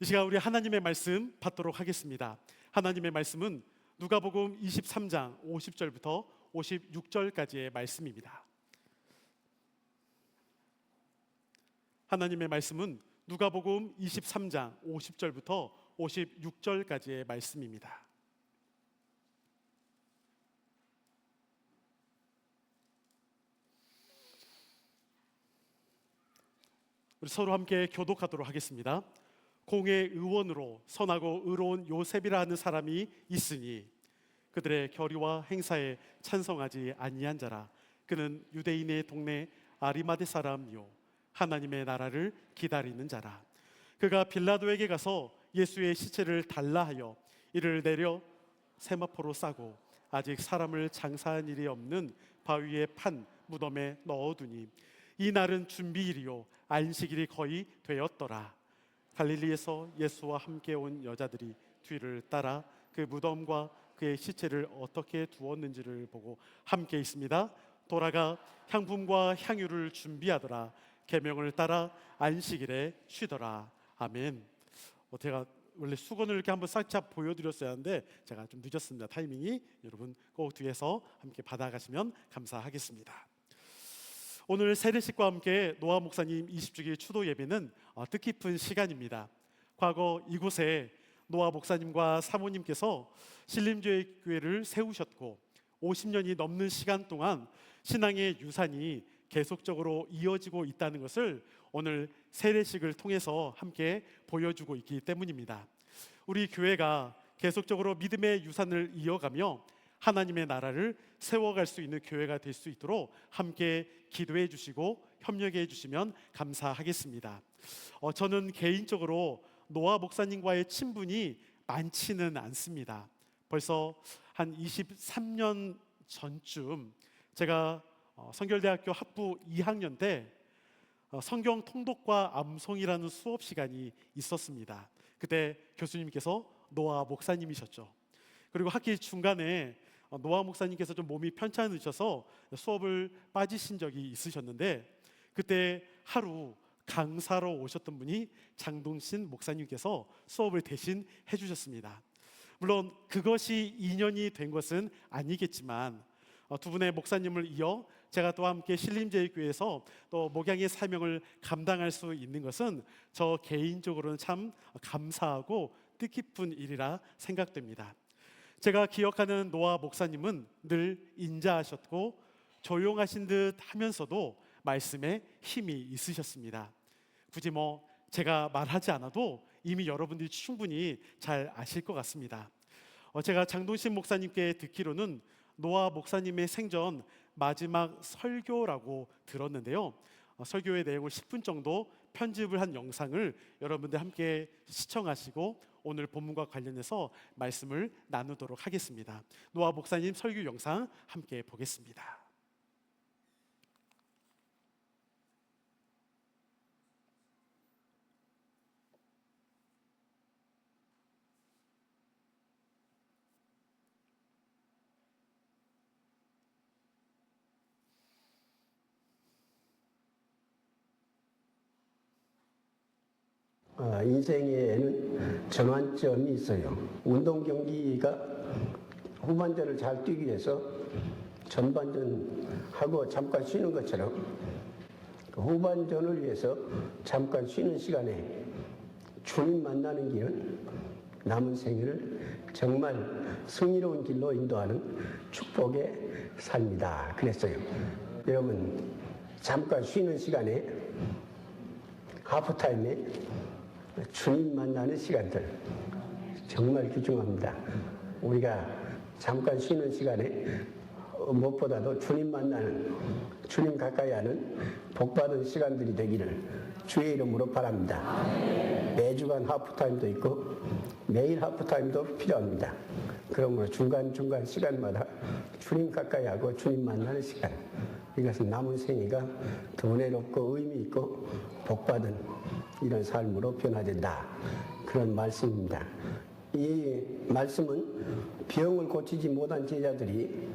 이 시간 우리 하나님의 말씀 받도록 하겠습니다. 하나님의 말씀은 누가복음 23장 50절부터 56절까지의 말씀입니다. 하나님의 말씀은 누가복음 23장 50절부터 56절까지의 말씀입니다. 우리 서로 함께 교독하도록 하겠습니다. 공의 의원으로 선하고 의로운 요셉이라 하는 사람이 있으니 그들의 결의와 행사에 찬성하지 아니한 자라. 그는 유대인의 동네 아리마대 사람이요 하나님의 나라를 기다리는 자라. 그가 빌라도에게 가서 예수의 시체를 달라 하여 이를 내려 세마포로 싸고 아직 사람을 장사한 일이 없는 바위에 판 무덤에 넣어두니 이 날은 준비일이요 안식일이 거의 되었더라. 갈릴리에서 예수와 함께 온 여자들이 뒤를 따라 그 무덤과 그의 시체를 어떻게 두었는지를 보고 함께 있습니다. 돌아가 향품과 향유를 준비하더라. 계명을 따라 안식일에 쉬더라. 아멘. 제가 원래 수건을 이렇게 한번 살짝 보여드렸어야 하는데 제가 좀 늦었습니다. 타이밍이. 여러분 꼭 뒤에서 함께 받아가시면 감사하겠습니다. 오늘 세례식과 함께 노아 목사님 20주기 추도 예배는 뜻깊은 시간입니다. 과거 이곳에 노아 목사님과 사모님께서 신림교회를 세우셨고 50년이 넘는 시간 동안 신앙의 유산이 계속적으로 이어지고 있다는 것을 오늘 세례식을 통해서 함께 보여주고 있기 때문입니다. 우리 교회가 계속적으로 믿음의 유산을 이어가며 하나님의 나라를 세워갈 수 있는 교회가 될 수 있도록 함께 기도해 주시고 협력해 주시면 감사하겠습니다. 저는 개인적으로 노아 목사님과의 친분이 많지는 않습니다. 벌써 한 23년 전쯤 제가 성결대학교 학부 2학년 때 성경 통독과 암송이라는 수업 시간이 있었습니다. 그때 교수님께서 노아 목사님이셨죠. 그리고 학기 중간에 노아 목사님께서 좀 몸이 편찮으셔서 수업을 빠지신 적이 있으셨는데 그때 하루 강사로 오셨던 분이 장동신 목사님께서 수업을 대신 해주셨습니다. 물론 그것이 인연이 된 것은 아니겠지만 두 분의 목사님을 이어 제가 또 함께 신림제일교회에서 또 목양의 사명을 감당할 수 있는 것은 저 개인적으로는 참 감사하고 뜻깊은 일이라 생각됩니다. 제가 기억하는 노아 목사님은 늘 인자하셨고 조용하신 듯 하면서도 말씀에 힘이 있으셨습니다. 굳이 제가 말하지 않아도 이미 여러분들이 충분히 잘 아실 것 같습니다. 제가 장동신 목사님께 듣기로는 노아 목사님의 생전 마지막 설교라고 들었는데요. 설교의 내용을 10분 정도 편집을 한 영상을 여러분들 함께 시청하시고 오늘 본문과 관련해서 말씀을 나누도록 하겠습니다. 노아 목사님 설교 영상 함께 보겠습니다. 인생에는 전환점이 있어요. 운동 경기가 후반전을 잘 뛰기 위해서 전반전하고 잠깐 쉬는 것처럼 후반전을 위해서 잠깐 쉬는 시간에 주님 만나는 길은 남은 생애를 정말 승리로운 길로 인도하는 축복의 삶이다 그랬어요. 여러분 잠깐 쉬는 시간에 하프타임에 주님 만나는 시간들 정말 귀중합니다. 우리가 잠깐 쉬는 시간에 무엇보다도 주님 만나는, 주님 가까이 하는 복받은 시간들이 되기를 주의 이름으로 바랍니다. 매주간 하프타임도 있고 매일 하프타임도 필요합니다. 그러므로 중간중간 시간마다 주님 가까이 하고 주님 만나는 시간, 이것은 남은 생애가 더 은혜롭고 의미 있고 복받은 이런 삶으로 변화된다, 그런 말씀입니다. 이 말씀은 병을 고치지 못한 제자들이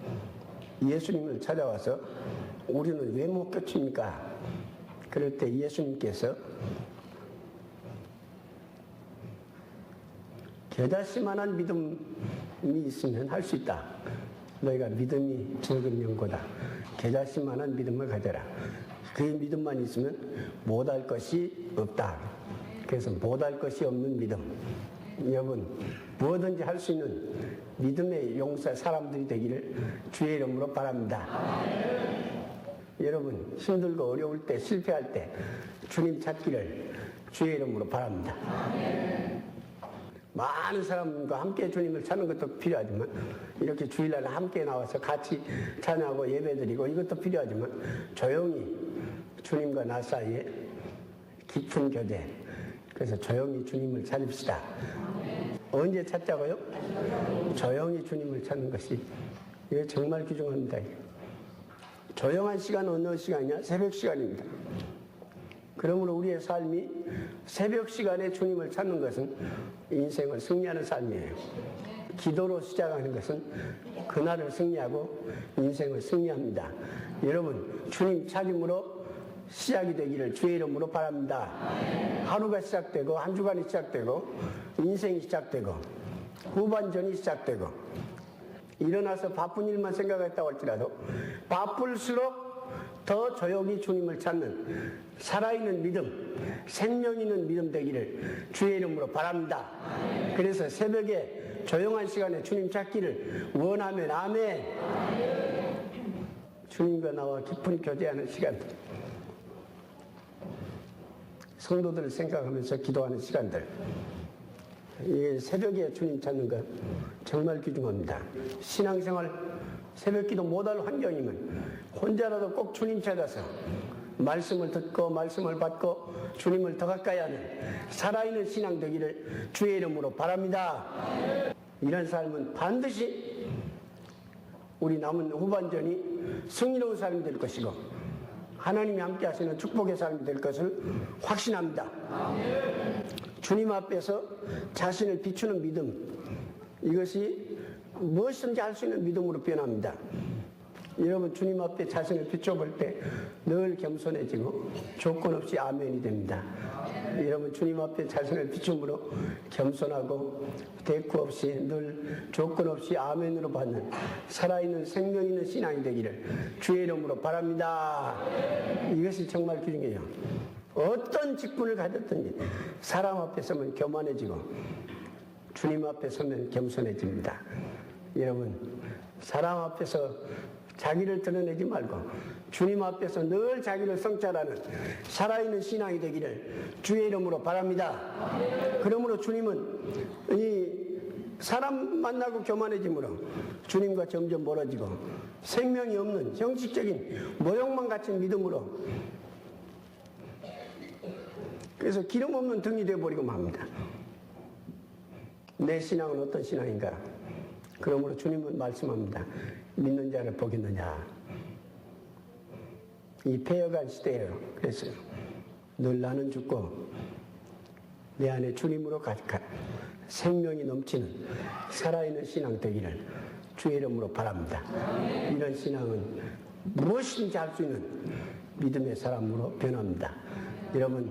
예수님을 찾아와서 우리는 왜 못 고칩니까? 그럴 때 예수님께서 겨자씨만한 믿음이 있으면 할 수 있다. 너희가 믿음이 적은 영고다. 겨자씨만한 믿음을 가져라. 그 믿음만 있으면 못할 것이 없다. 그래서 못할 것이 없는 믿음. 여러분, 무엇든지 할 수 있는 믿음의 용사 사람들이 되기를 주의 이름으로 바랍니다. 여러분, 힘들고 어려울 때, 실패할 때 주님 찾기를 주의 이름으로 바랍니다. 많은 사람과 함께 주님을 찾는 것도 필요하지만, 이렇게 주일날 함께 나와서 같이 찬양하고 예배드리고 이것도 필요하지만, 조용히 주님과 나 사이에 깊은 교제, 그래서 조용히 주님을 찾읍시다. 언제 찾자고요? 조용히 주님을 찾는 것이, 이게 정말 귀중합니다. 조용한 시간은 어느 시간이냐? 새벽 시간입니다. 그러므로 우리의 삶이 새벽 시간에 주님을 찾는 것은 인생을 승리하는 삶이에요. 기도로 시작하는 것은 그날을 승리하고 인생을 승리합니다. 여러분, 주님 찾음으로 시작이 되기를 주의 이름으로 바랍니다. 하루가 시작되고 한 주간이 시작되고 인생이 시작되고 후반전이 시작되고, 일어나서 바쁜 일만 생각했다고 할지라도 바쁠수록 더 조용히 주님을 찾는 살아있는 믿음, 생명 있는 믿음 되기를 주의 이름으로 바랍니다. 그래서 새벽에 조용한 시간에 주님 찾기를 원하면 아멘. 주님과 나와 깊은 교제하는 시간들, 성도들을 생각하면서 기도하는 시간들, 이 새벽에 주님 찾는 것 정말 귀중합니다. 신앙생활 새벽기도 못할 환경이면 혼자라도 꼭 주님 찾아서 말씀을 듣고 말씀을 받고 주님을 더 가까이 하는 살아있는 신앙 되기를 주의 이름으로 바랍니다. 이런 삶은 반드시 우리 남은 후반전이 승리로운 삶이 될 것이고 하나님이 함께 하시는 축복의 삶이 될 것을 확신합니다. 주님 앞에서 자신을 비추는 믿음, 이것이 무엇이든지 할 수 있는 믿음으로 변합니다. 여러분, 주님 앞에 자신을 비춰볼 때 늘 겸손해지고 조건 없이 아멘이 됩니다. 여러분, 주님 앞에 자신을 비춤으로 겸손하고 대꾸 없이 늘 조건 없이 아멘으로 받는 살아있는 생명 있는 신앙이 되기를 주의 이름으로 바랍니다. 이것이 정말 귀중해요. 어떤 직분을 가졌든지 사람 앞에 서면 교만해지고 주님 앞에 서면 겸손해집니다. 여러분, 사람 앞에서 자기를 드러내지 말고 주님 앞에서 늘 자기를 성찰하는 살아있는 신앙이 되기를 주의 이름으로 바랍니다. 그러므로 주님은 이 사람 만나고 교만해짐으로 주님과 점점 멀어지고 생명이 없는 형식적인 모형만 갖춘 믿음으로, 그래서 기름 없는 등이 되어버리고 맙니다. 내 신앙은 어떤 신앙인가? 그러므로 주님은 말씀합니다. 믿는 자를 보겠느냐. 이 폐허간 시대예요. 그래서 늘 나는 죽고 내 안에 주님으로 가득한 생명이 넘치는 살아있는 신앙 되기를 주의 이름으로 바랍니다. 이런 신앙은 무엇이든지 할 수 있는 믿음의 사람으로 변합니다. 여러분,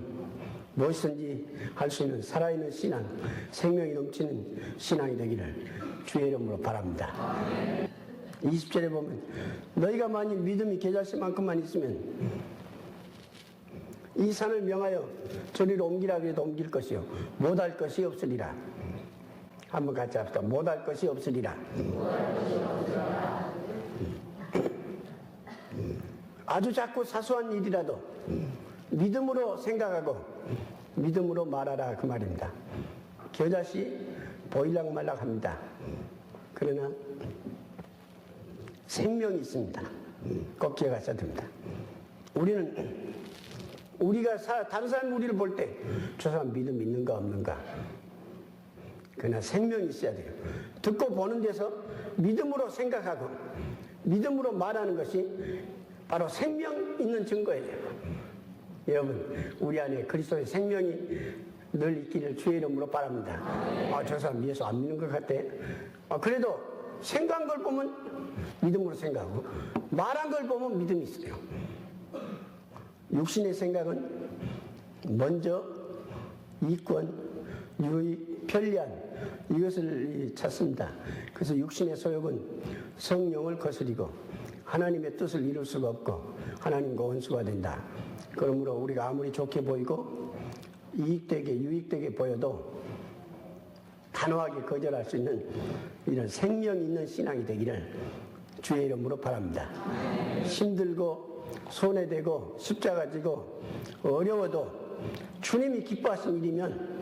무엇이든지 할 수 있는 살아있는 신앙, 생명이 넘치는 신앙이 되기를 주의 이름으로 바랍니다. 20절에 보면 너희가 만일 믿음이 겨자씨만큼만 있으면 이 산을 명하여 저리로 옮기라 해도 옮길 것이요 못할 것이 없으리라. 한번 같이 합시다. 못할 것이 없으리라. 아주 작고 사소한 일이라도 믿음으로 생각하고 믿음으로 말하라, 그 말입니다. 겨자씨 보일락말락 합니다. 그러나 생명이 있습니다. 꼭 기억하셔야 됩니다. 우리가 다른 사람 우리를 볼 때 저 사람 믿음 있는가 없는가, 그러나 생명이 있어야 돼요. 듣고 보는 데서 믿음으로 생각하고 믿음으로 말하는 것이 바로 생명 있는 증거예요. 여러분, 우리 안에 그리스도의 생명이 늘 있기를 주의 이름으로 바랍니다. 저 사람 예수 안 믿는 것 같아. 그래도 생각한 걸 보면 믿음으로 생각하고 말한 걸 보면 믿음이 있어요. 육신의 생각은 먼저 이권, 유익, 편리한 이것을 찾습니다. 그래서 육신의 소욕은 성령을 거스리고 하나님의 뜻을 이룰 수가 없고 하나님과 원수가 된다. 그러므로 우리가 아무리 좋게 보이고 이익되게 유익되게 보여도 단호하게 거절할 수 있는 이런 생명 있는 신앙이 되기를 주의 이름으로 바랍니다. 힘들고 손해되고 십자가 지고 어려워도 주님이 기뻐하신 일이면,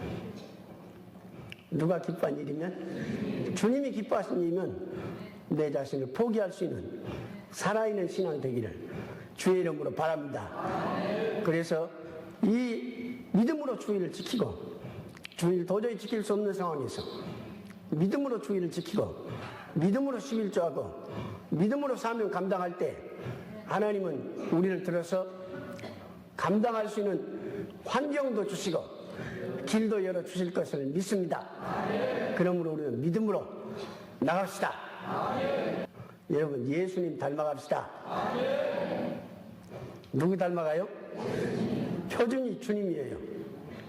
누가 기뻐한 일이면? 주님이 기뻐하신 일이면 내 자신을 포기할 수 있는 살아있는 신앙 되기를 주의 이름으로 바랍니다. 그래서 이 믿음으로 주의를 지키고, 주의를 도저히 지킬 수 없는 상황에서 믿음으로 주의를 지키고 믿음으로 11조하고 믿음으로 사명 감당할 때 하나님은 우리를 들어서 감당할 수 있는 환경도 주시고 길도 열어주실 것을 믿습니다. 그러므로 우리는 믿음으로 나갑시다. 여러분, 예수님 닮아갑시다. 누구 닮아가요? 표준이 주님이에요.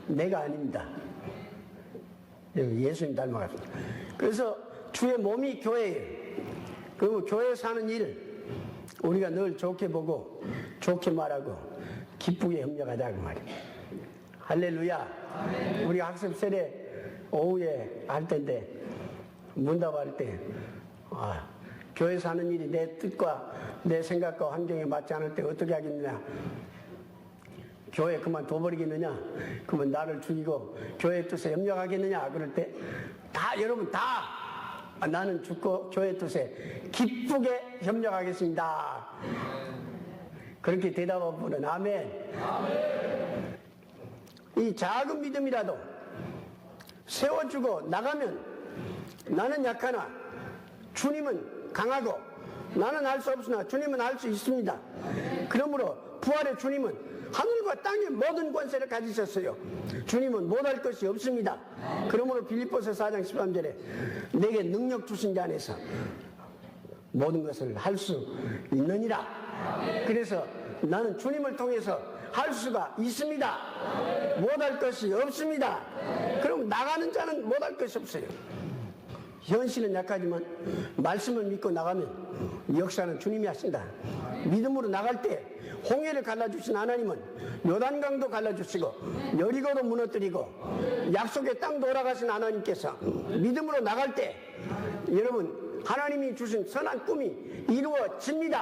내가 아닙니다. 예수님 닮아갑시다. 그래서 주의 몸이 교회예요. 그리고 교회에서 하는 일 우리가 늘 좋게 보고 좋게 말하고 기쁘게 협력하자고 말이에요. 할렐루야. 우리 학습 세례 오후에 할 텐데 문답할 때 교회에서 하는 일이 내 뜻과 내 생각과 환경에 맞지 않을 때 어떻게 하겠느냐, 교회 그만둬버리겠느냐, 그러면 나를 죽이고 교회 뜻에 협력하겠느냐, 그럴 때 다 여러분 다 나는 죽고 교회 뜻에 기쁘게 협력하겠습니다. 그렇게 대답하면 아멘. 이 작은 믿음이라도 세워주고 나가면 나는 약하나 주님은 강하고 나는 할 수 없으나 주님은 할 수 있습니다. 그러므로 부활의 주님은 하늘과 땅의 모든 권세를 가지셨어요. 주님은 못할 것이 없습니다. 그러므로 빌립보서 4장 13절에 내게 능력 주신 자 안에서 모든 것을 할 수 있느니라. 그래서 나는 주님을 통해서 할 수가 있습니다. 못할 것이 없습니다. 그럼 나가는 자는 못할 것이 없어요. 현실은 약하지만 말씀을 믿고 나가면 역사는 주님이 하신다. 믿음으로 나갈 때 홍해를 갈라주신 하나님은 요단강도 갈라주시고 여리고도 무너뜨리고 약속의 땅 돌아가신 하나님께서 믿음으로 나갈 때 여러분 하나님이 주신 선한 꿈이 이루어집니다.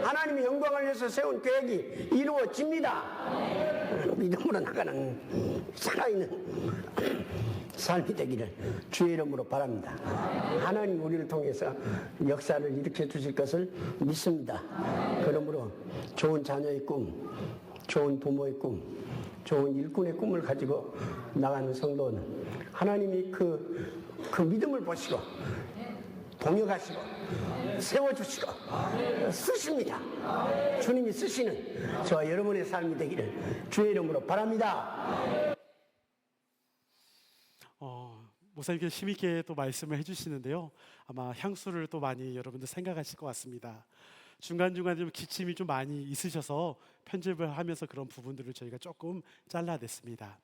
하나님이 영광을 위해서 세운 계획이 이루어집니다. 믿음으로 나가는 살아있는 삶이 되기를 주의 이름으로 바랍니다. 하나님 우리를 통해서 역사를 일으켜 주실 것을 믿습니다. 그러므로 좋은 자녀의 꿈, 좋은 부모의 꿈, 좋은 일꾼의 꿈을 가지고 나가는 성도는 하나님이 그 믿음을 보시고 동역하시고 세워주시고 쓰십니다. 주님이 쓰시는 저와 여러분의 삶이 되기를 주의 이름으로 바랍니다. 목사님께서 힘있게 또 말씀을 해주시는데요. 아마 향수를 또 많이 여러분들 생각하실 것 같습니다. 중간중간 좀 기침이 좀 많이 있으셔서 편집을 하면서 그런 부분들을 저희가 조금 잘라냈습니다.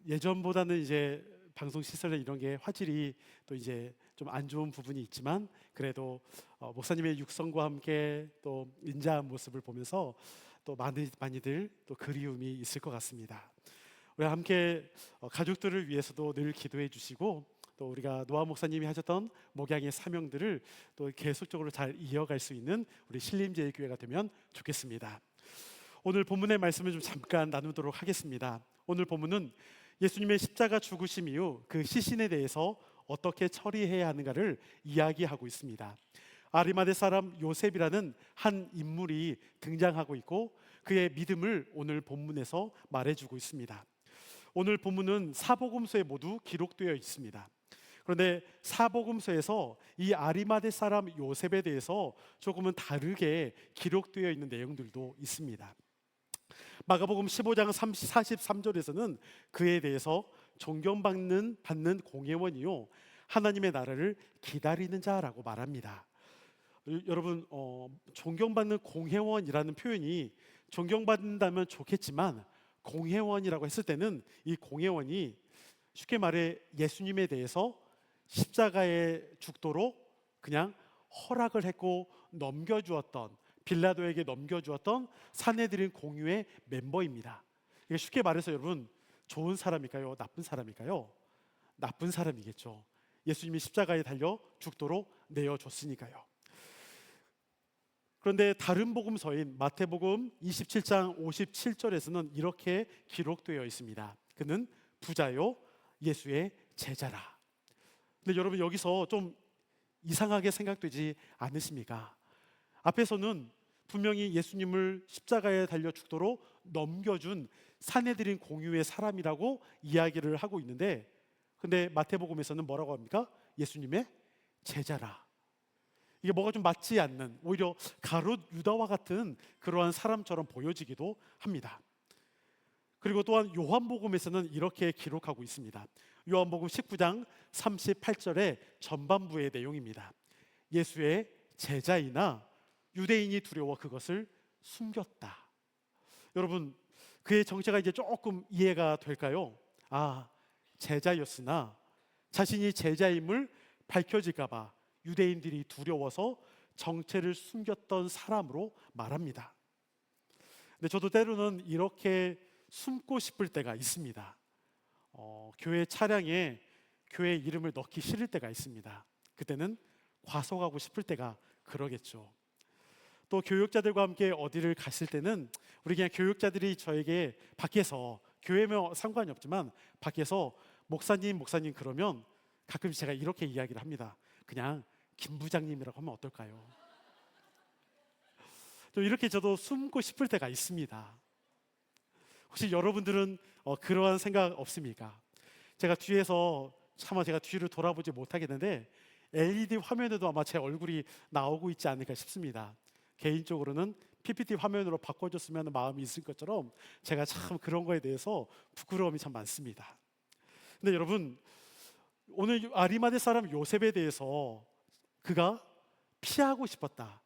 예전보다는 이제 방송 시설에 이런 게 화질이 또 이제 좀 안 좋은 부분이 있지만 그래도 목사님의 육성과 함께 또 인자한 모습을 보면서 또 많이들 또 그리움이 있을 것 같습니다. 우리 함께 가족들을 위해서도 늘 기도해 주시고 또 우리가 노아 목사님이 하셨던 목양의 사명들을 또 계속적으로 잘 이어갈 수 있는 우리 신림제일교회가 되면 좋겠습니다. 오늘 본문의 말씀을 좀 잠깐 나누도록 하겠습니다. 오늘 본문은 예수님의 십자가 죽으심 이후 그 시신에 대해서 어떻게 처리해야 하는가를 이야기하고 있습니다. 아리마대 사람 요셉이라는 한 인물이 등장하고 있고 그의 믿음을 오늘 본문에서 말해주고 있습니다. 오늘 본문은 사복음서에 모두 기록되어 있습니다. 그런데 사복음서에서 이 아리마대 사람 요셉에 대해서 조금은 다르게 기록되어 있는 내용들도 있습니다. 마가복음 15장 43절에서는 그에 대해서 존경받는 공회원이요 하나님의 나라를 기다리는 자라고 말합니다. 여러분 존경받는 공회원이라는 표현이 존경받는다면 좋겠지만 공회원이라고 했을 때는 이 공회원이 쉽게 말해 예수님에 대해서 십자가에 죽도록 그냥 허락을 했고 넘겨주었던, 빌라도에게 넘겨주었던 산헤드린 공유의 멤버입니다. 이게 쉽게 말해서 여러분, 좋은 사람일까요? 나쁜 사람일까요? 나쁜 사람이겠죠. 예수님이 십자가에 달려 죽도록 내어줬으니까요. 그런데 다른 복음서인 마태복음 27장 57절에서는 이렇게 기록되어 있습니다. 그는 부자요 예수의 제자라. 근데 여러분, 여기서 좀 이상하게 생각되지 않으십니까? 앞에서는 분명히 예수님을 십자가에 달려 죽도록 넘겨준 산헤드린 공유의 사람이라고 이야기를 하고 있는데, 근데 마태복음에서는 뭐라고 합니까? 예수님의 제자라. 이게 뭐가 좀 맞지 않는, 오히려 가룟 유다와 같은 그러한 사람처럼 보여지기도 합니다. 그리고 또한 요한복음에서는 이렇게 기록하고 있습니다. 요한복음 19장 38절의 전반부의 내용입니다. 예수의 제자이나 유대인이 두려워 그것을 숨겼다. 여러분, 그의 정체가 이제 조금 이해가 될까요? 아, 제자였으나 자신이 제자임을 밝혀질까 봐 유대인들이 두려워서 정체를 숨겼던 사람으로 말합니다. 근데 저도 때로는 이렇게 숨고 싶을 때가 있습니다. 교회 차량에 교회 이름을 넣기 싫을 때가 있습니다. 그때는 과속하고 싶을 때가 그러겠죠. 또 교육자들과 함께 어디를 갔을 때는 우리 그냥 교육자들이 저에게 밖에서, 교회면 상관이 없지만 밖에서 목사님 그러면 가끔 제가 이렇게 이야기를 합니다. 그냥 김 부장님이라고 하면 어떨까요? 또 이렇게 저도 숨고 싶을 때가 있습니다. 혹시 여러분들은 그러한 생각 없습니까? 제가 뒤에서 차마 제가 뒤를 돌아보지 못하겠는데 LED 화면에도 아마 제 얼굴이 나오고 있지 않을까 싶습니다. 개인적으로는 PPT 화면으로 바꿔줬으면 하는 마음이 있을 것처럼 제가 참 그런 거에 대해서 부끄러움이 참 많습니다. 근데 여러분, 오늘 아리마대 사람 요셉에 대해서 그가 피하고 싶었다,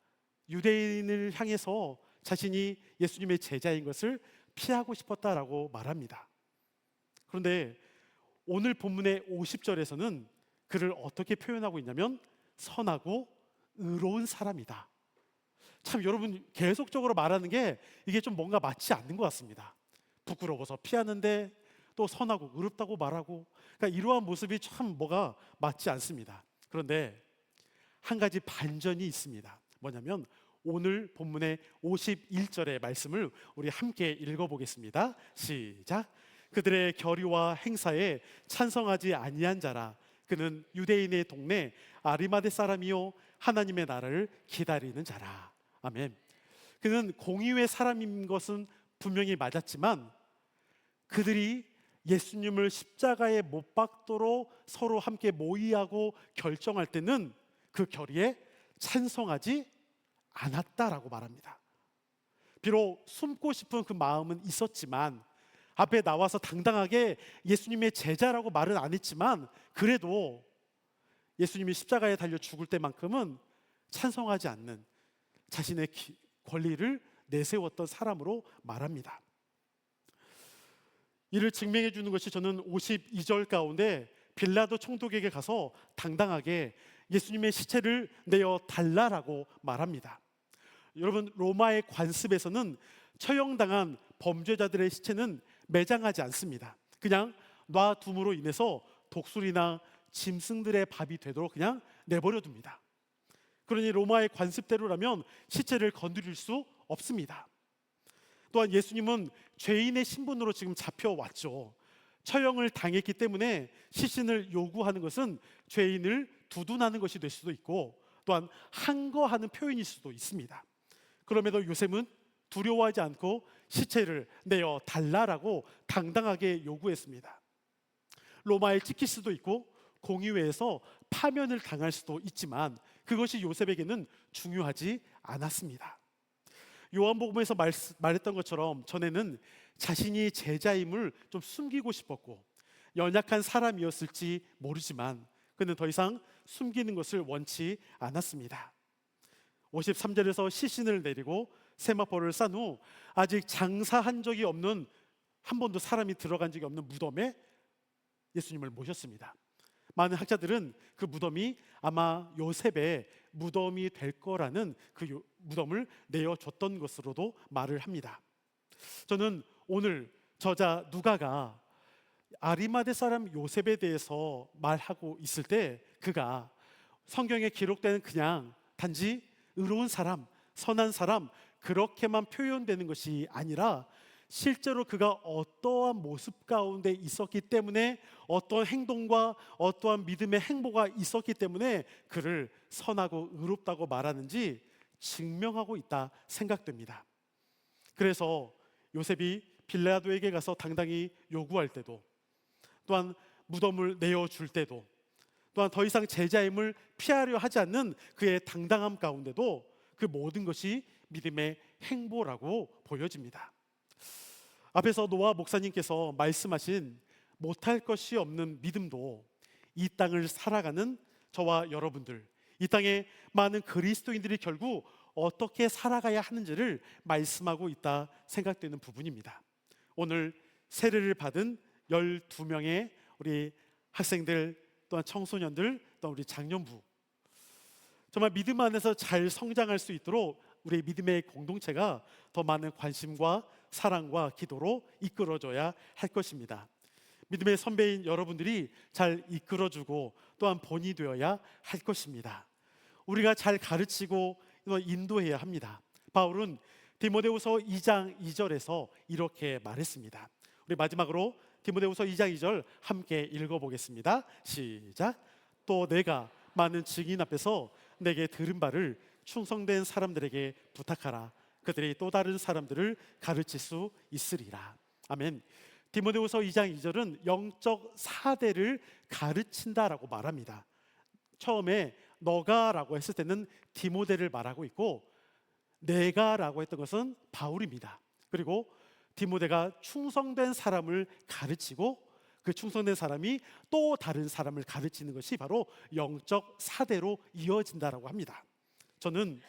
유대인을 향해서 자신이 예수님의 제자인 것을 피하고 싶었다라고 말합니다. 그런데 오늘 본문의 50절에서는 그를 어떻게 표현하고 있냐면 선하고 의로운 사람이다. 참 여러분, 계속적으로 말하는 게 이게 좀 뭔가 맞지 않는 것 같습니다. 부끄러워서 피하는데 또 선하고 의롭다고 말하고, 그러니까 이러한 모습이 참 뭐가 맞지 않습니다. 그런데 한 가지 반전이 있습니다. 뭐냐면 오늘 본문의 51절의 말씀을 우리 함께 읽어보겠습니다. 시작. 그들의 결의와 행사에 찬성하지 아니한 자라. 그는 유대인의 동네 아리마대 사람이요 하나님의 나라를 기다리는 자라. 아멘. 그는 공의의 사람인 것은 분명히 맞았지만 그들이 예수님을 십자가에 못 박도록 서로 함께 모의하고 결정할 때는 그 결의에 찬성하지 않았다라고 말합니다. 비록 숨고 싶은 그 마음은 있었지만, 앞에 나와서 당당하게 예수님의 제자라고 말은 안 했지만, 그래도 예수님이 십자가에 달려 죽을 때만큼은 찬성하지 않는 자신의 권리를 내세웠던 사람으로 말합니다. 이를 증명해 주는 것이 저는 52절 가운데 빌라도 총독에게 가서 당당하게 예수님의 시체를 내어 달라라고 말합니다. 여러분, 로마의 관습에서는 처형당한 범죄자들의 시체는 매장하지 않습니다. 그냥 놔둠으로 인해서 독수리나 짐승들의 밥이 되도록 그냥 내버려 둡니다. 그러니 로마의 관습대로라면 시체를 건드릴 수 없습니다. 또한 예수님은 죄인의 신분으로 지금 잡혀왔죠. 처형을 당했기 때문에 시신을 요구하는 것은 죄인을 두둔하는 것이 될 수도 있고, 또한 항거하는 표현일 수도 있습니다. 그럼에도 요셉은 두려워하지 않고 시체를 내어 달라라고 당당하게 요구했습니다. 로마에 찍힐 수도 있고 공의회에서 파면을 당할 수도 있지만 그것이 요셉에게는 중요하지 않았습니다. 요한복음에서 말했던 것처럼 전에는 자신이 제자임을 좀 숨기고 싶었고 연약한 사람이었을지 모르지만 그는 더 이상 숨기는 것을 원치 않았습니다. 53절에서 시신을 내리고 세마포를 싼 후 아직 장사한 적이 없는, 한 번도 사람이 들어간 적이 없는 무덤에 예수님을 모셨습니다. 많은 학자들은 그 무덤이 아마 요셉의 무덤이 될 거라는 그 무덤을 내어줬던 것으로도 말을 합니다. 저는 오늘 저자 누가가 아리마대 사람 요셉에 대해서 말하고 있을 때 그가 성경에 기록된 그냥 단지 의로운 사람, 선한 사람 그렇게만 표현되는 것이 아니라 실제로 그가 어떠한 모습 가운데 있었기 때문에 어떠한 행동과 어떠한 믿음의 행보가 있었기 때문에 그를 선하고 의롭다고 말하는지 증명하고 있다 생각됩니다. 그래서 요셉이 빌라도에게 가서 당당히 요구할 때도, 또한 무덤을 내어줄 때도, 또한 더 이상 제자임을 피하려 하지 않는 그의 당당함 가운데도 그 모든 것이 믿음의 행보라고 보여집니다. 앞에서 노아 목사님께서 말씀하신 못할 것이 없는 믿음도 이 땅을 살아가는 저와 여러분들, 이 땅에 많은 그리스도인들이 결국 어떻게 살아가야 하는지를 말씀하고 있다 생각되는 부분입니다. 오늘 세례를 받은 12명의 우리 학생들, 또한 청소년들, 또한 우리 장년부, 정말 믿음 안에서 잘 성장할 수 있도록 우리 믿음의 공동체가 더 많은 관심과 사랑과 기도로 이끌어줘야 할 것입니다. 믿음의 선배인 여러분들이 잘 이끌어주고 또한 본이 되어야 할 것입니다. 우리가 잘 가르치고 인도해야 합니다. 바울은 디모데후서 2장 2절에서 이렇게 말했습니다. 우리 마지막으로 디모데후서 2장 2절 함께 읽어보겠습니다. 시작. 또 내가 많은 증인 앞에서 내게 들은 바를 충성된 사람들에게 부탁하라. 그들이 또 다른 사람들을 가르칠 수 있으리라. 아멘. 디모데후서 2장 2절은 영적 사대를 가르친다라고 말합니다. 처음에 너가라고 했을 때는 디모데를 말하고 있고, 내가라고 했던 것은 바울입니다. 그리고 디모데가 충성된 사람을 가르치고 그 충성된 사람이 또 다른 사람을 가르치는 것이 바로 영적 사대로 이어진다라고 합니다. 저는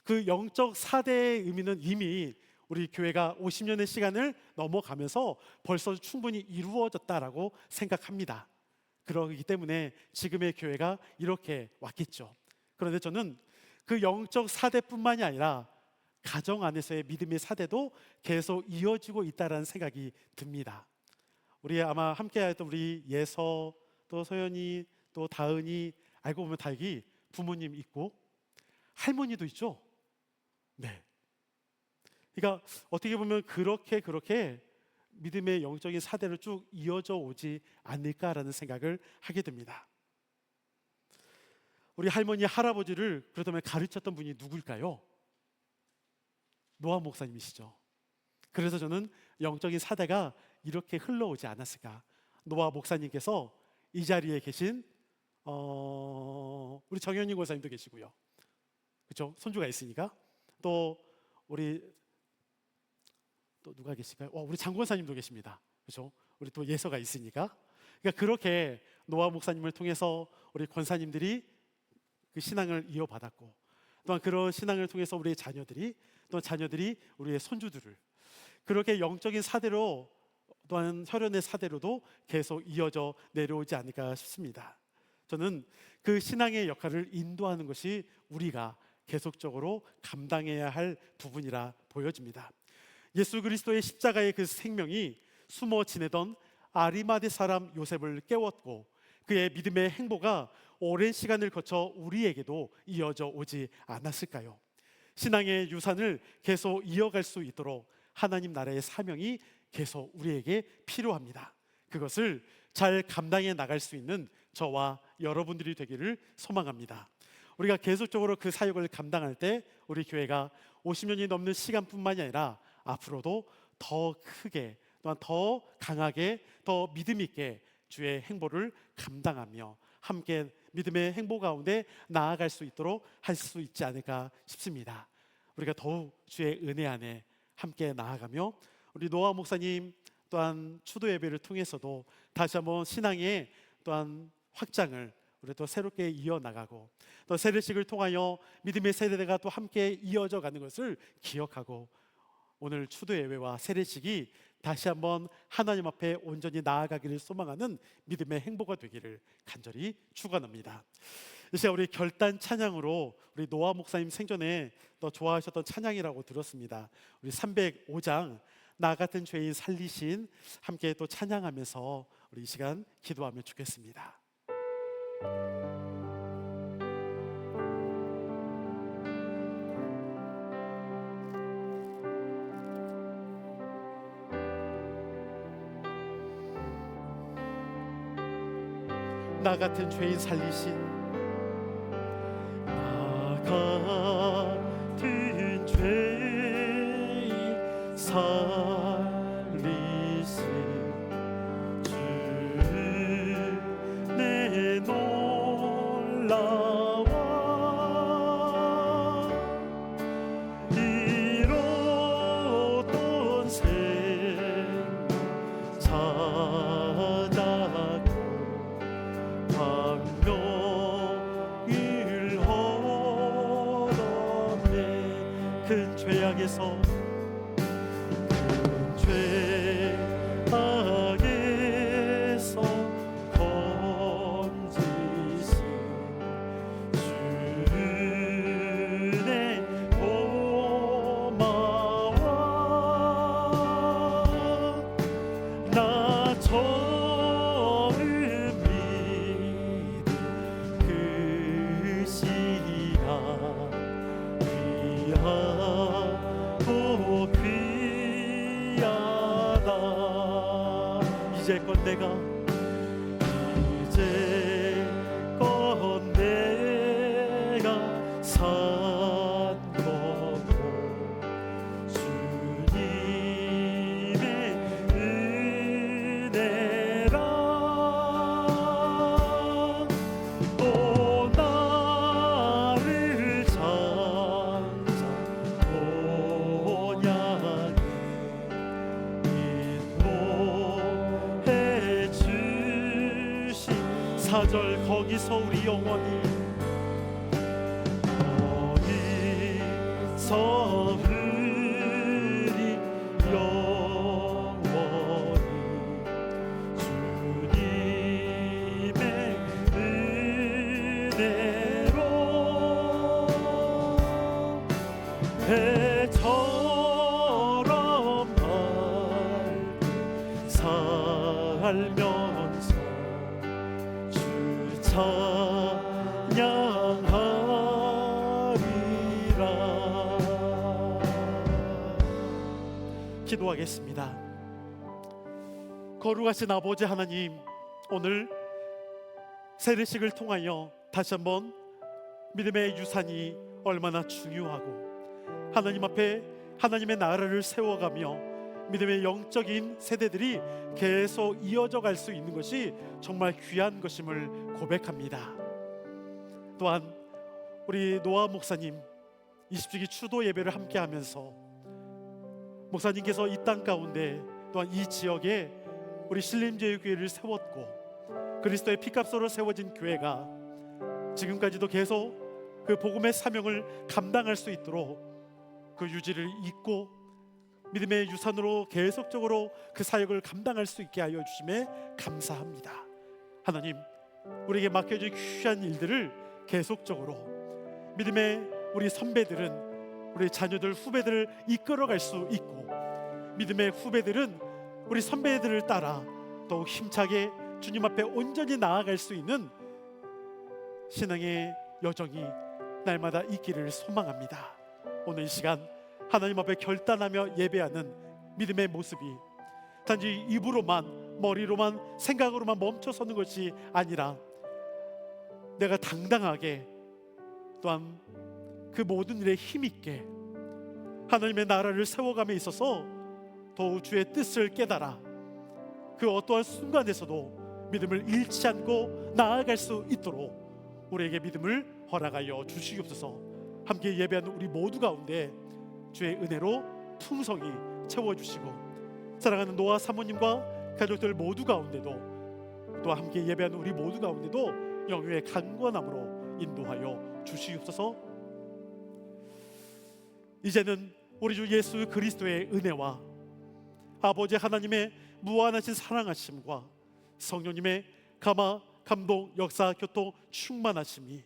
그 영적 사대의 의미는 이미 우리 교회가 50년의 시간을 넘어가면서 벌써 충분히 이루어졌다라고 생각합니다. 그러기 때문에 지금의 교회가 이렇게 왔겠죠. 그런데 저는 그 영적 사대뿐만이 아니라 가정 안에서의 믿음의 사대도 계속 이어지고 있다는 생각이 듭니다. 우리 아마 함께 했던 우리 예서, 또 서연이, 또 다은이, 알고 보면 다 여기 부모님 있고 할머니도 있죠. 네. 그러니까 어떻게 보면 그렇게 믿음의 영적인 사대를 쭉 이어져 오지 않을까라는 생각을 하게 됩니다. 우리 할머니, 할아버지를 그렇다면 가르쳤던 분이 누굴까요? 노아 목사님이시죠. 그래서 저는 영적인 사대가 이렇게 흘러오지 않았을까. 노아 목사님께서 이 자리에 계신 우리 정현희 권사님도 계시고요. 그렇죠? 손주가 있으니까. 또 우리 또 누가 계실까요? 우리 장 권사님도 계십니다. 그렇죠? 우리 또 예서가 있으니까. 그러니까 그렇게 노아 목사님을 통해서 우리 권사님들이 그 신앙을 이어받았고, 또한 그런 신앙을 통해서 우리의 자녀들이, 또한 자녀들이 우리의 손주들을 그렇게 영적인 사대로, 또한 혈연의 사대로도 계속 이어져 내려오지 않을까 싶습니다. 저는 그 신앙의 역할을 인도하는 것이 우리가 계속적으로 감당해야 할 부분이라 보여집니다. 예수 그리스도의 십자가의 그 생명이 숨어 지내던 아리마대 사람 요셉을 깨웠고, 그의 믿음의 행보가 오랜 시간을 거쳐 우리에게도 이어져 오지 않았을까요? 신앙의 유산을 계속 이어갈 수 있도록 하나님 나라의 사명이 계속 우리에게 필요합니다. 그것을 잘 감당해 나갈 수 있는 저와 여러분들이 되기를 소망합니다. 우리가 계속적으로 그 사역을 감당할 때 우리 교회가 50년이 넘는 시간뿐만이 아니라 앞으로도 더 크게, 또한 더 강하게, 더 믿음 있게 주의 행보를 감당하며 함께 믿음의 행보 가운데 나아갈 수 있도록 할 수 있지 않을까 싶습니다. 우리가 더욱 주의 은혜 안에 함께 나아가며 우리 노아 목사님 또한 추도 예배를 통해서도 다시 한번 신앙의 또한 확장을 우리 또 새롭게 이어나가고, 또 세례식을 통하여 믿음의 세대가 또 함께 이어져 가는 것을 기억하고, 오늘 추도 예배와 세례식이 다시 한번 하나님 앞에 온전히 나아가기를 소망하는 믿음의 행보가 되기를 간절히 축원합니다. 이 시간 우리 결단 찬양으로 우리 노아 목사님 생전에 더 좋아하셨던 찬양이라고 들었습니다. 우리 305장 나 같은 죄인 살리신 함께 또 찬양하면서 우리 이 시간 기도하면 좋겠습니다. 나 같은 죄인 살리신 나 같은 죄인 살리신 주 내 놀라와 잃었던 생명 찾았고 광명을 얻었네. 큰 죄악에서 건지신 주의 고마워. 나 처음 믿은 그 시간 귀하고 귀하다. 이제껏 내가 산 거고 주님의 은혜라. 또 나를 찾아 온양히 인도해 주신 4절 거기서 우리 영원히 서으리 영원히 주님의 은혜로 배처럼 맑게 살면서 주 찬양하리라. 기도하겠습니다. 거룩하신 아버지 하나님, 오늘 세례식을 통하여 다시 한번 믿음의 유산이 얼마나 중요하고 하나님 앞에 하나님의 나라를 세워가며 믿음의 영적인 세대들이 계속 이어져 갈 수 있는 것이 정말 귀한 것임을 고백합니다. 또한 우리 노아 목사님 20주기 추도 예배를 함께 하면서 목사님께서 이 땅 가운데 또한 이 지역에 우리 신림제일교회를 세웠고 그리스도의 피값으로 세워진 교회가 지금까지도 계속 그 복음의 사명을 감당할 수 있도록 그 유지를 잇고 믿음의 유산으로 계속적으로 그 사역을 감당할 수 있게 하여 주심에 감사합니다. 하나님, 우리에게 맡겨진 귀한 일들을 계속적으로 믿음의 우리 선배들은 우리 자녀들 후배들을 이끌어갈 수 있고 믿음의 후배들은 우리 선배들을 따라 더욱 힘차게 주님 앞에 온전히 나아갈 수 있는 신앙의 여정이 날마다 있기를 소망합니다. 오늘 이 시간 하나님 앞에 결단하며 예배하는 믿음의 모습이 단지 입으로만 머리로만 생각으로만 멈춰서는 것이 아니라 내가 당당하게 또한 그 모든 일에 힘있게 하나님의 나라를 세워감에 있어서 더욱 주의 뜻을 깨달아 그 어떠한 순간에서도 믿음을 잃지 않고 나아갈 수 있도록 우리에게 믿음을 허락하여 주시옵소서. 함께 예배하는 우리 모두 가운데 주의 은혜로 풍성히 채워주시고 사랑하는 노아 사모님과 가족들 모두 가운데도 또 함께 예배하는 우리 모두 가운데도 영유의 강건함으로 인도하여 주시옵소서. 이제는 우리 주 예수 그리스도의 은혜와 아버지 하나님의 무한하신 사랑하심과 성령님의 감화, 감동, 역사, 교통, 충만하심이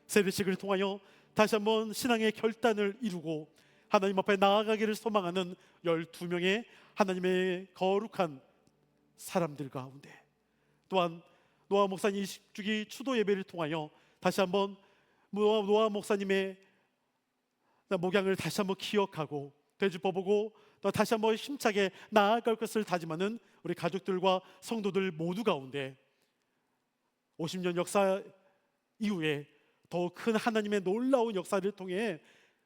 세례식을 통하여 다시 한번 신앙의 결단을 이루고 하나님 앞에 나아가기를 소망하는 12명의 하나님의 거룩한 사람들 가운데, 또한 노아 목사님 20주기 추도 예배를 통하여 다시 한번 노아 목사님의 목양을 다시 한번 기억하고 되짚어보고 또 다시 한번 힘차게 나아갈 것을 다짐하는 우리 가족들과 성도들 모두 가운데 50년 역사 이후에 더 큰 하나님의 놀라운 역사를 통해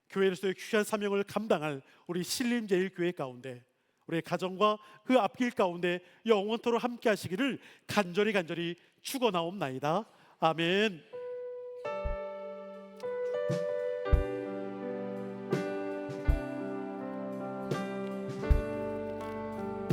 교회로서의 귀한 사명을 감당할 우리 신림제일교회 가운데 우리의 가정과 그 앞길 가운데 영원토록 함께 하시기를 간절히 축원하옵나이다. 아멘.